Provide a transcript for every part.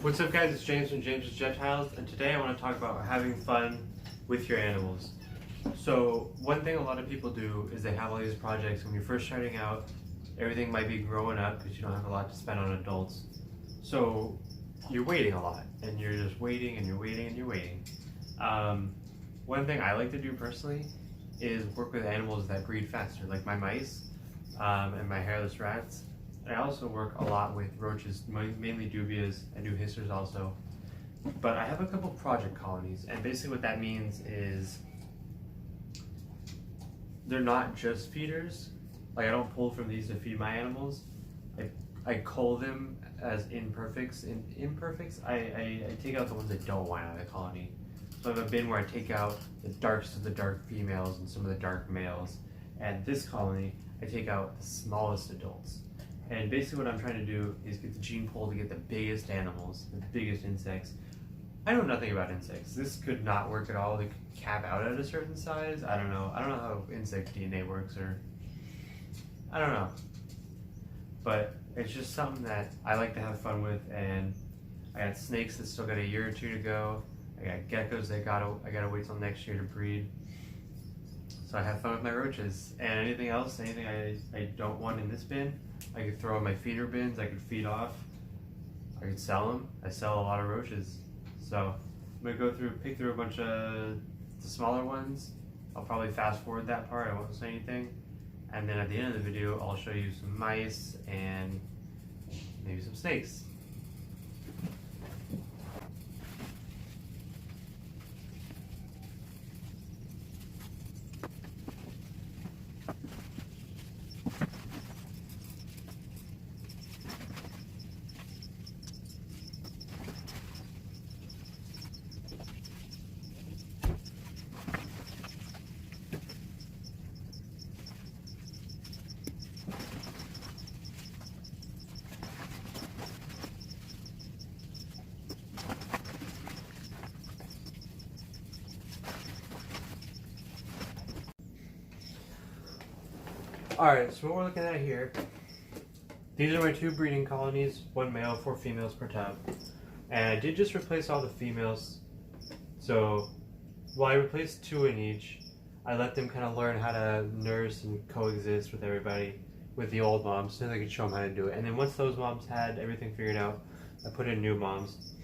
What's up guys, it's James from James's Jettiles, and today I want to talk about having fun with your animals. So one thing a lot of people do is they have all these projects. When you're first starting out, everything might be growing up because you don't have a lot to spend on adults. So you're waiting a lot, and you're just waiting and you're waiting and you're waiting. One thing I like to do personally is work with animals that breed faster, like my mice and my hairless rats. I also work a lot with roaches, mainly dubias. I do hissers also. But I have a couple project colonies, and basically what that means is they're not just feeders. Like I don't pull from these to feed my animals. I cull them as imperfects. I take out the ones I don't want out of the colony. So I have a bin where I take out the darkest of the dark females and some of the dark males. And this colony, I take out the smallest adults. And basically what I'm trying to do is get the gene pool to get the biggest animals, the biggest insects. I know nothing about insects. This could not work at all. They could cap out at a certain size. I don't know. I don't know how insect DNA works, or I don't know. But it's just something that I like to have fun with, and I got snakes that still got a year or two to go. I got geckos that I gotta wait till next year to breed. So I have fun with my roaches. And anything else, anything I don't want in this bin, I could throw in my feeder bins. I could feed off. I could sell them. I sell a lot of roaches. So I'm gonna pick through a bunch of the smaller ones. I'll probably fast forward that part. I won't say anything. And then at the end of the video, I'll show you some mice and maybe some snakes. Alright, so what we're looking at here, these are my two breeding colonies, one male, 4 females per tub. And I did just replace all the females. So while I replaced 2 in each, I let them kind of learn how to nurse and coexist with everybody, with the old moms, so they could show them how to do it. And then once those moms had everything figured out, I put in new moms.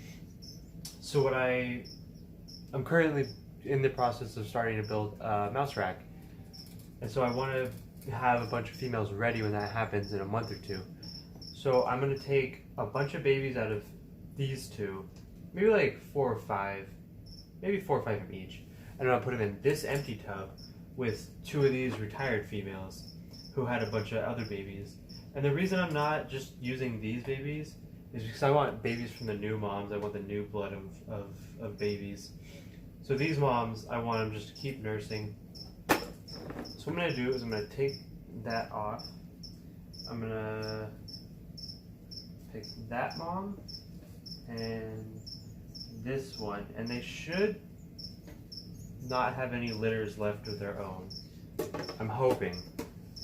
So I'm currently in the process of starting to build a mouse rack. And so I want to have a bunch of females ready when that happens in a month or 2. So I'm going to take a bunch of babies out of these 2, maybe like 4 or 5, maybe 4 or 5 from each, and I'm going to put them in this empty tub with 2 of these retired females who had a bunch of other babies. And the reason I'm not just using these babies is because I want babies from the new moms. I want the new blood of babies. So these moms, I want them just to keep nursing. So what I'm going to do is I'm going to take that off. I'm going to pick that mom and this one, and they should not have any litters left of their own. I'm hoping.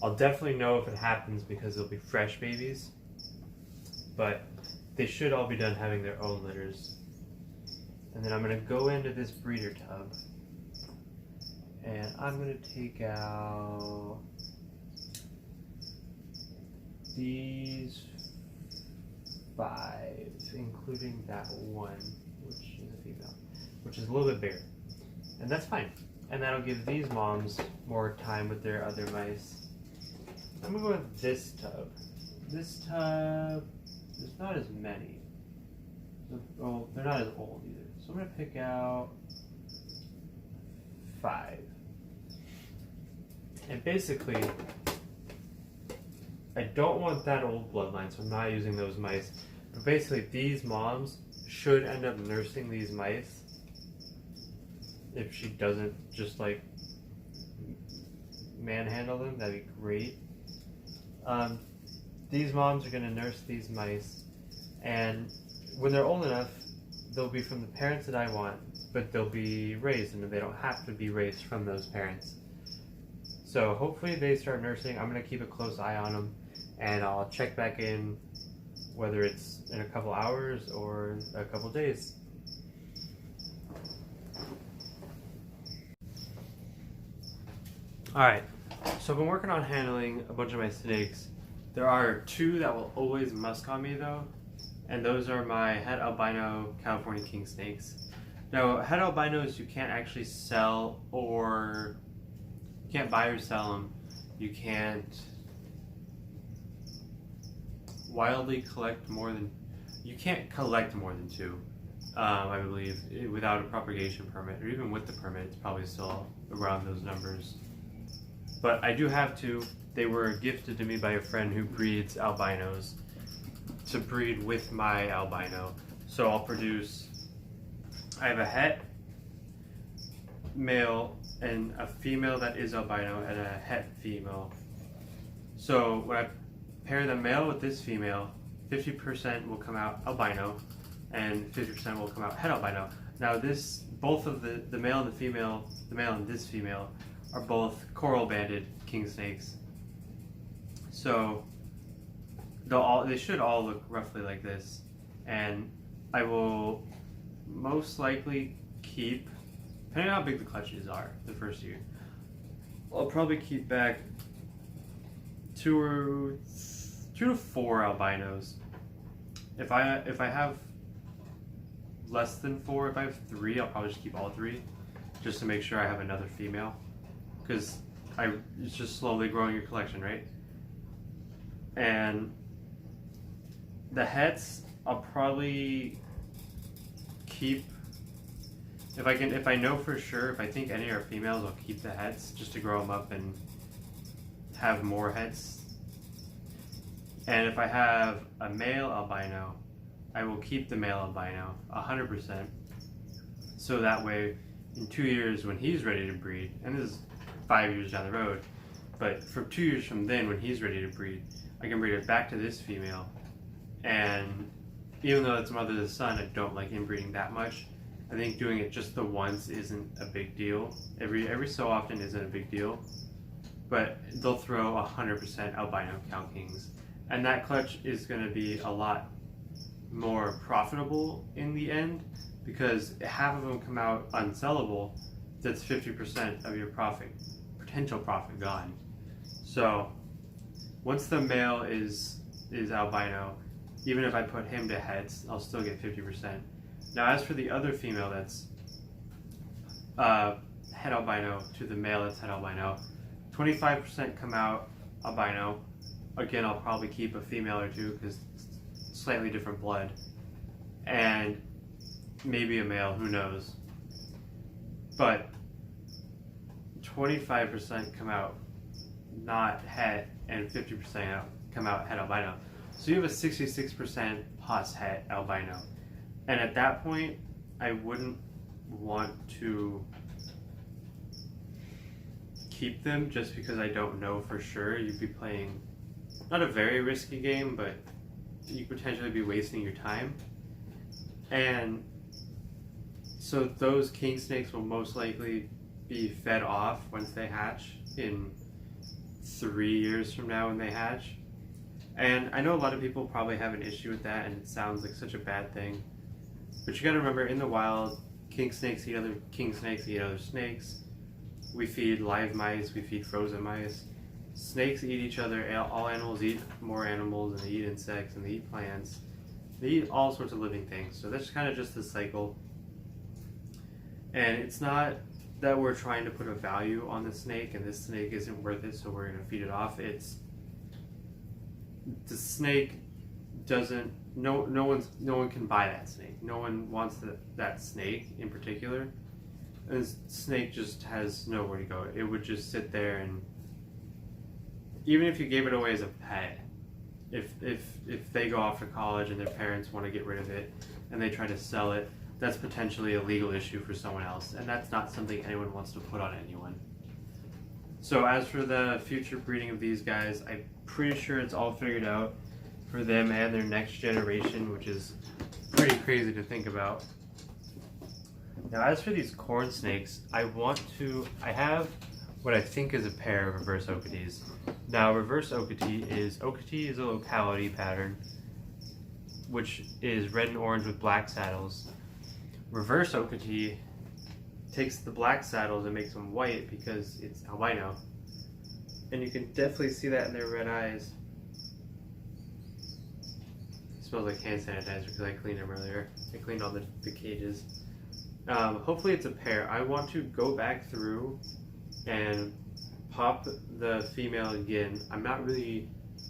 I'll definitely know if it happens because they'll be fresh babies, but they should all be done having their own litters. And then I'm going to go into this breeder tub. And I'm going to take out these 5, including that one, which is a female, which is a little bit bigger. And that's fine. And that'll give these moms more time with their other mice. I'm going to go with this tub. This tub, there's not as many. Oh, they're not as old either. So I'm going to pick out 5. And basically, I don't want that old bloodline, so I'm not using those mice. But basically, these moms should end up nursing these mice if she doesn't just like manhandle them. That'd be great. These moms are going to nurse these mice, and when they're old enough, they'll be from the parents that I want, but they'll be raised, and they don't have to be raised from those parents. So hopefully they start nursing. I'm going to keep a close eye on them, and I'll check back in whether it's in a couple hours or a couple days. Alright, so I've been working on handling a bunch of my snakes. There are two that will always musk on me though, and those are my het albino California king snakes. Now, het albinos you can't actually sell, or you can't buy or sell them. You can't wildly collect more than, you can't collect more than two, I believe, without a propagation permit, or even with the permit, it's probably still around those numbers. But I do have two. They were gifted to me by a friend who breeds albinos to breed with my albino. So I'll produce, I have a het male and a female that is albino and a het female. So when I pair the male with this female, 50% will come out albino and 50% will come out het albino. Now this, both of the male and the female, the male and this female, are both coral banded king snakes. So they should all look roughly like this, and I will most likely keep, depending on how big the clutches are the first year, I'll probably keep back two to four albinos. If I have less than four, if I have three, I'll probably just keep all three, just to make sure I have another female, because it's just slowly growing your collection, right? And the hets, I'll probably keep, if I know for sure, if I think any are females, I'll keep the hets just to grow them up and have more hets. And if I have a male albino, I will keep the male albino 100%. So that way, in 2 years when he's ready to breed, and this is 5 years down the road, but for 2 years from then when he's ready to breed, I can breed it back to this female. And even though it's mother to the son, I don't like inbreeding that much. I think doing it just the once isn't a big deal. Every so often isn't a big deal. But they'll throw 100% albino cow kings. And that clutch is going to be a lot more profitable in the end, because half of them come out unsellable. That's 50% of your profit, potential profit gone. So once the male is albino, even if I put him to heads, I'll still get 50%. Now as for the other female that's het albino to the male that's het albino, 25% come out albino. Again, I'll probably keep a female or two because slightly different blood, and maybe a male, who knows. But 25% come out not het, and 50% come out het albino. So you have a 66% pos het albino. And at that point, I wouldn't want to keep them just because I don't know for sure. You'd be playing not a very risky game, but you could potentially be wasting your time. And so those king snakes will most likely be fed off once they hatch in 3 years from now when they hatch. And I know a lot of people probably have an issue with that, and it sounds like such a bad thing. But you gotta remember, in the wild, king snakes eat other king snakes eat other snakes. We feed live mice, we feed frozen mice. Snakes eat each other. All animals eat more animals, and they eat insects, and they eat plants. They eat all sorts of living things. So that's kind of just the cycle. And it's not that we're trying to put a value on the snake and this snake isn't worth it, so we're going to feed it off. It's the snake doesn't, no one can buy that snake. No one wants that snake in particular. And the snake just has nowhere to go. It would just sit there, and even if you gave it away as a pet, if they go off to college and their parents want to get rid of it and they try to sell it, that's potentially a legal issue for someone else, and that's not something anyone wants to put on anyone. So as for the future breeding of these guys, I'm pretty sure it's all figured out for them and their next generation, which is pretty crazy to think about. Now as for these corn snakes, I have what I think is a pair of reverse Okeetees. Now reverse Okeetee is a locality pattern, which is red and orange with black saddles. Reverse Okatee takes the black saddles and makes them white because it's albino. And you can definitely see that in their red eyes. It smells like hand sanitizer because I cleaned them earlier. I cleaned all the cages. Hopefully it's a pair. I want to go back through and pop the female again. I'm not really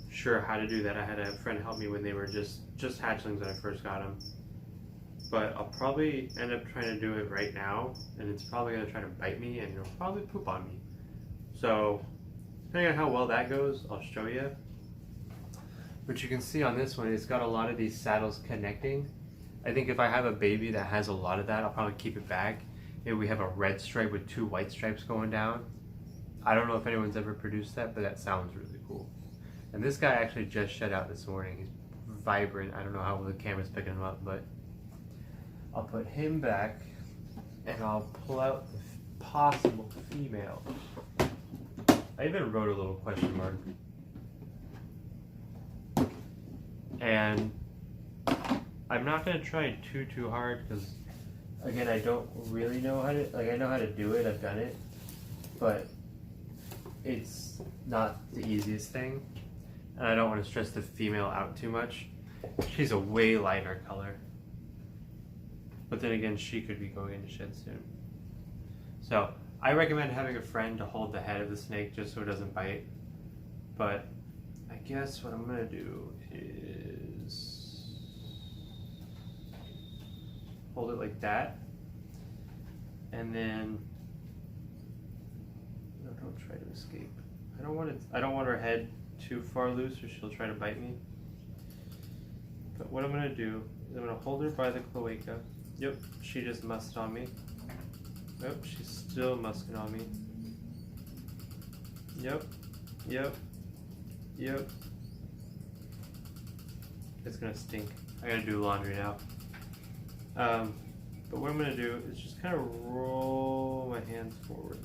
sure how to do that. I had a friend help me when they were just hatchlings when I first got them. But I'll probably end up trying to do it right now, and it's probably going to try to bite me and it'll probably poop on me. So, depending on how well that goes, I'll show you. But you can see on this one, it's got a lot of these saddles connecting. I think if I have a baby that has a lot of that, I'll probably keep it back. Maybe we have a red stripe with 2 white stripes going down. I don't know if anyone's ever produced that, but that sounds really cool. And this guy actually just shed out this morning. He's vibrant. I don't know how well the camera's picking him up, but I'll put him back and I'll pull out the possible female. I even wrote a little question mark. And I'm not going to try too hard because, again, I don't really know how to, I know how to do it, I've done it, but it's not the easiest thing. And I don't want to stress the female out too much. She's a way lighter color. But then again, she could be going into shed soon. So, I recommend having a friend to hold the head of the snake just so it doesn't bite. But I guess what I'm going to do is hold it like that. And then no, don't try to escape. I don't want her head too far loose or she'll try to bite me. But what I'm going to do is I'm going to hold her by the cloaca. Yep, she just musked on me. Yep, she's still musking on me. Yep. It's gonna stink. I gotta do laundry now. But what I'm gonna do is just kind of roll my hands forward.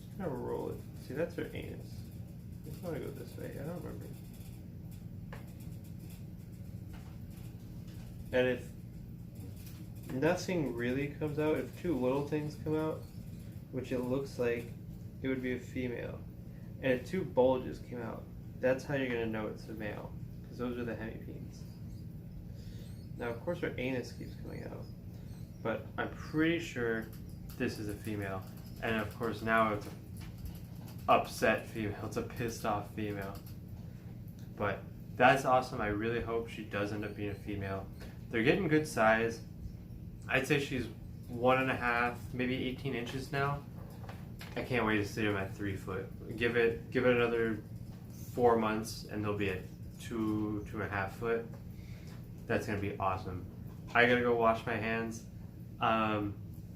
Just kind of roll it. See, that's her anus. I just want to go this way. I don't remember. And if nothing really comes out, if 2 little things come out, which it looks like it would be a female, and if 2 bulges came out, that's how you're going to know it's a male, because those are the hemipenes. Now, of course, her anus keeps coming out, but I'm pretty sure this is a female. And of course, now it's an upset female, it's a pissed off female. But that's awesome. I really hope she does end up being a female. They're getting good size. I'd say she's 1.5, maybe 18 inches now. I can't wait to see them at 3 foot. Give it another 4 months and they'll be at 2.5 foot. That's gonna be awesome. I gotta go wash my hands.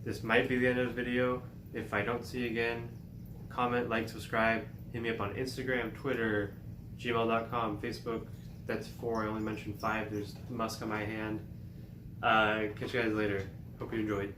This might be the end of the video. If I don't see you again, comment, like, subscribe. Hit me up on Instagram, Twitter, gmail.com, Facebook. That's 4. I only mentioned 5. There's musk on my hand. Catch you guys later. Hope you enjoyed.